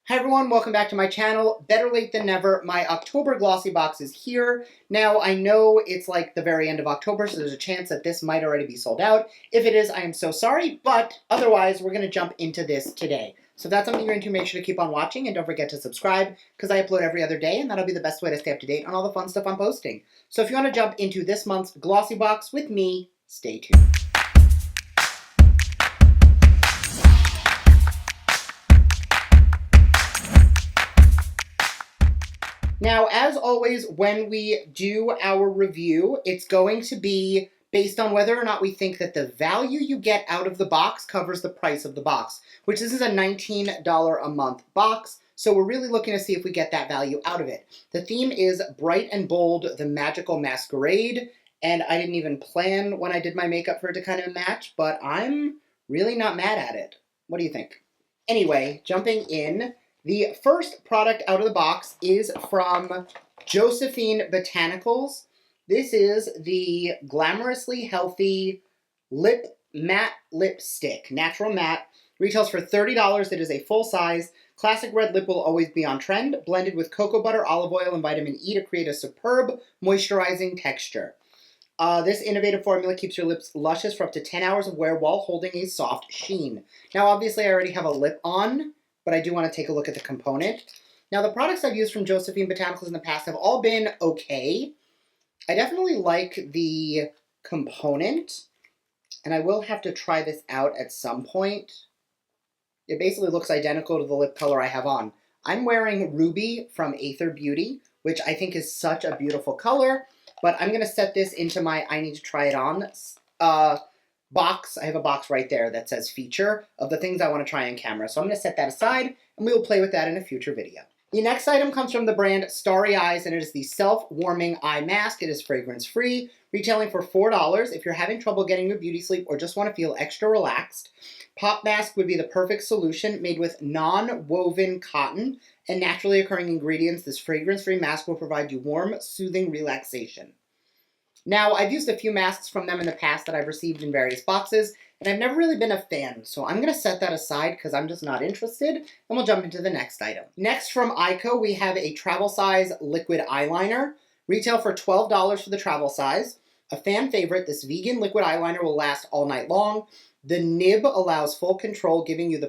Hi everyone, welcome back to my channel. Better late than never, my October glossy box is here. Now, I know it's like the very end of October, so there's a chance that this might already be sold out. If it is, I am so sorry, but otherwise, we're going to jump into this today. So if that's something you're into, make sure to keep on watching, and don't forget to subscribe, because I upload every other day, and that'll be the best way to stay up to date on all the fun stuff I'm posting. So if you want to jump into this month's glossy box with me, stay tuned. Now, as always, when we do our review, it's going to be based on whether or not we think that the value you get out of the box covers the price of the box, which this is a $19 a month box, so we're really looking to see if we get that value out of it. The theme is Bright and Bold, the Magical Masquerade, and I didn't even plan when I did my makeup for it to kind of match, but I'm really not mad at it. What do you think? Anyway, jumping in. The first product out of the box is from Josephine Botanicals. This is the Glamorously Healthy Matte Lipstick, Natural Matte. Retails for $30. It is a full size. Classic red lip will always be on trend, blended with cocoa butter, olive oil, and vitamin E to create a superb moisturizing texture. This innovative formula keeps your lips luscious for up to 10 hours of wear while holding a soft sheen. Now, obviously, I already have a lip on, but I do want to take a look at the component. Now, the products I've used from Josephine Botanicals in the past have all been okay. I definitely like the component, and I will have to try this out at some point. It basically looks identical to the lip color I have on. I'm wearing Ruby from Aether Beauty, which I think is such a beautiful color, but I'm going to set this into my I need to try it on box. I have a box right there that says feature of the things I want to try on camera. So I'm going to set that aside, and we will play with that in a future video. The next item comes from the brand Starry Eyes, and it is the Self-Warming Eye Mask. It is fragrance-free, retailing for $4. If you're having trouble getting your beauty sleep or just want to feel extra relaxed, Pop Mask would be the perfect solution. Made with non-woven cotton and naturally occurring ingredients, this fragrance-free mask will provide you warm, soothing relaxation. Now, I've used a few masks from them in the past that I've received in various boxes, and I've never really been a fan, so I'm going to set that aside because I'm just not interested, and we'll jump into the next item. Next, from Ico, we have a travel size liquid eyeliner. Retail for $12 for the travel size. A fan favorite, this vegan liquid eyeliner will last all night long. The nib allows full control, giving you the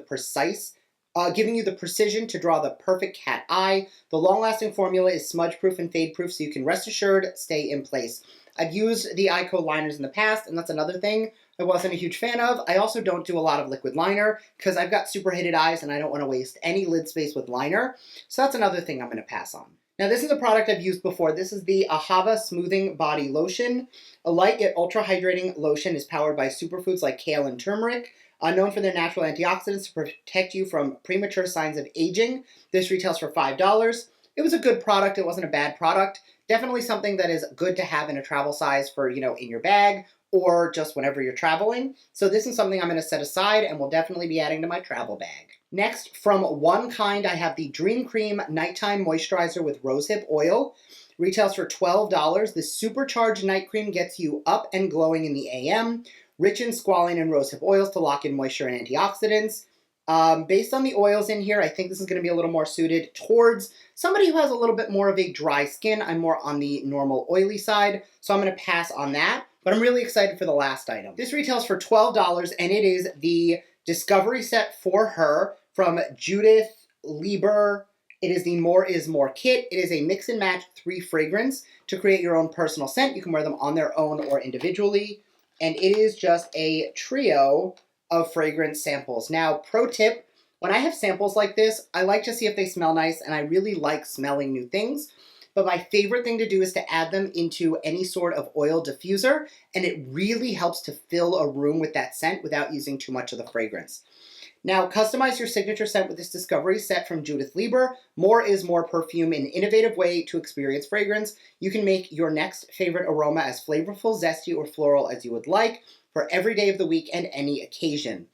precision to draw the perfect cat eye. The long-lasting formula is smudge-proof and fade-proof, so you can rest assured stay in place. I've used the Ico liners in the past, and that's another thing I wasn't a huge fan of. I also don't do a lot of liquid liner because I've got super hidden eyes and I don't want to waste any lid space with liner. So that's another thing I'm going to pass on. Now, this is a product I've used before. This is the Ahava Smoothing Body Lotion. A light yet ultra-hydrating lotion is powered by superfoods like kale and turmeric, known for their natural antioxidants to protect you from premature signs of aging. This retails for $5. It was a good product. It wasn't a bad product. Definitely something that is good to have in a travel size for, in your bag or just whenever you're traveling. So this is something I'm going to set aside and will definitely be adding to my travel bag. Next, from One Kind, I have the Dream Cream Nighttime Moisturizer with Rosehip Oil. Retails for $12. This supercharged night cream gets you up and glowing in the AM. Rich in squalane and rosehip oils to lock in moisture and antioxidants. Based on the oils in here, I think this is going to be a little more suited towards somebody who has a little bit more of a dry skin. I'm more on the normal oily side, so I'm going to pass on that. But I'm really excited for the last item. This retails for $12, and it is the Discovery Set for Her from Judith Lieber. It is the More is More kit. It is a mix and match 3 fragrance to create your own personal scent. You can wear them on their own or individually. And it is just a trio of fragrance samples. Now, pro tip, when I have samples like this, I like to see if they smell nice, and I really like smelling new things. But my favorite thing to do is to add them into any sort of oil diffuser, and it really helps to fill a room with that scent without using too much of the fragrance. Now, customize your signature scent with this Discovery Set from Judith Lieber. More is More perfume, an innovative way to experience fragrance. You can make your next favorite aroma as flavorful, zesty, or floral as you would like for every day of the week and any occasion.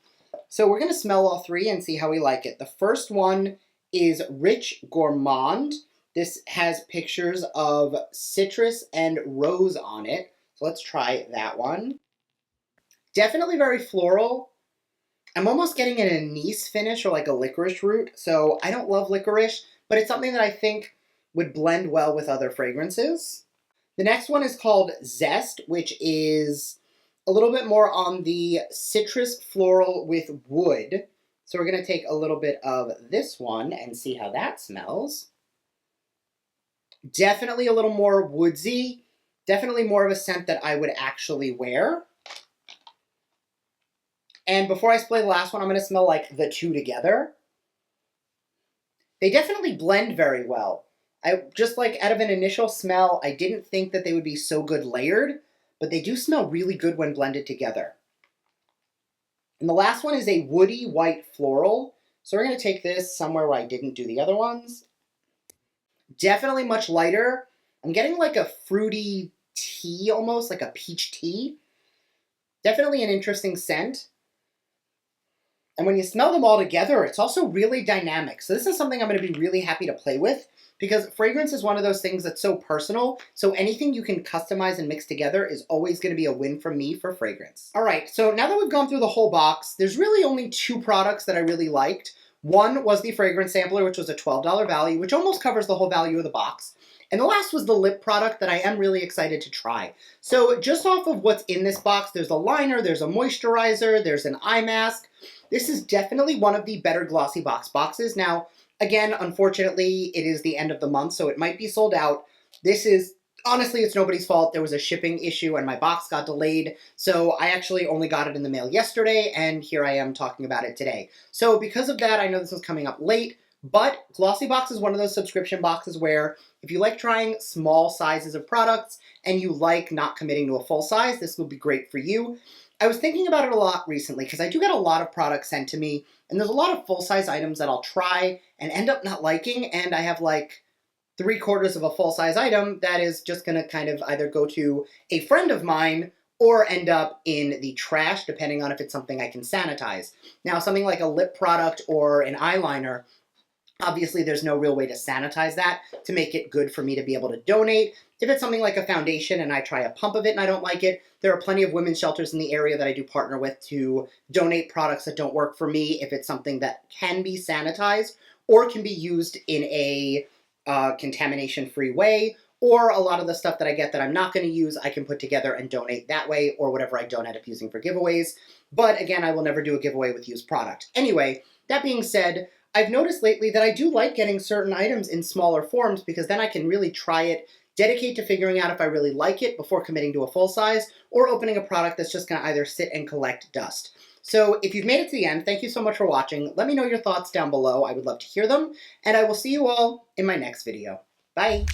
So we're going to smell all 3 and see how we like it. The first one is Rich Gourmand. This has pictures of citrus and rose on it. So let's try that one. Definitely very floral. I'm almost getting an anise finish or like a licorice root. So I don't love licorice, but it's something that I think would blend well with other fragrances. The next one is called Zest, which is a little bit more on the citrus floral with wood. So we're going to take a little bit of this one and see how that smells. Definitely a little more woodsy. Definitely more of a scent that I would actually wear. And before I spray the last one, I'm going to smell like the two together. They definitely blend very well. I just like out of an initial smell, I didn't think that they would be so good layered, but they do smell really good when blended together. And the last one is a woody white floral. So we're going to take this somewhere where I didn't do the other ones. Definitely much lighter. I'm getting like a fruity tea almost, like a peach tea. Definitely an interesting scent. And when you smell them all together, it's also really dynamic. So this is something I'm going to be really happy to play with because fragrance is one of those things that's so personal. So anything you can customize and mix together is always going to be a win from me for fragrance. All right, so now that we've gone through the whole box, there's really only two products that I really liked. One was the fragrance sampler, which was a $12 value, which almost covers the whole value of the box. And the last was the lip product that I am really excited to try. So just off of what's in this box, there's a liner, there's a moisturizer, there's an eye mask. This is definitely one of the better Glossy Box boxes. Now, again, unfortunately, it is the end of the month, so it might be sold out. This is, honestly, it's nobody's fault. There was a shipping issue and my box got delayed. So I actually only got it in the mail yesterday, and here I am talking about it today. So because of that, I know this is coming up late, but Glossy Box is one of those subscription boxes where if you like trying small sizes of products and you like not committing to a full size, this will be great for you. I was thinking about it a lot recently because I do get a lot of products sent to me, and there's a lot of full-size items that I'll try and end up not liking, and I have like 3/4 of a full-size item that is just going to kind of either go to a friend of mine or end up in the trash, depending on if it's something I can sanitize. Now, something like a lip product or an eyeliner, obviously, there's no real way to sanitize that to make it good for me to be able to donate. If it's something like a foundation and I try a pump of it and I don't like it, there are plenty of women's shelters in the area that I do partner with to donate products that don't work for me if it's something that can be sanitized or can be used in a contamination-free way. Or a lot of the stuff that I get that I'm not going to use, I can put together and donate that way, or whatever I don't end up using for giveaways. But again, I will never do a giveaway with used product. Anyway, that being said, I've noticed lately that I do like getting certain items in smaller forms because then I can really try it, dedicate to figuring out if I really like it before committing to a full size, or opening a product that's just going to either sit and collect dust. So if you've made it to the end, thank you so much for watching. Let me know your thoughts down below. I would love to hear them, and I will see you all in my next video. Bye!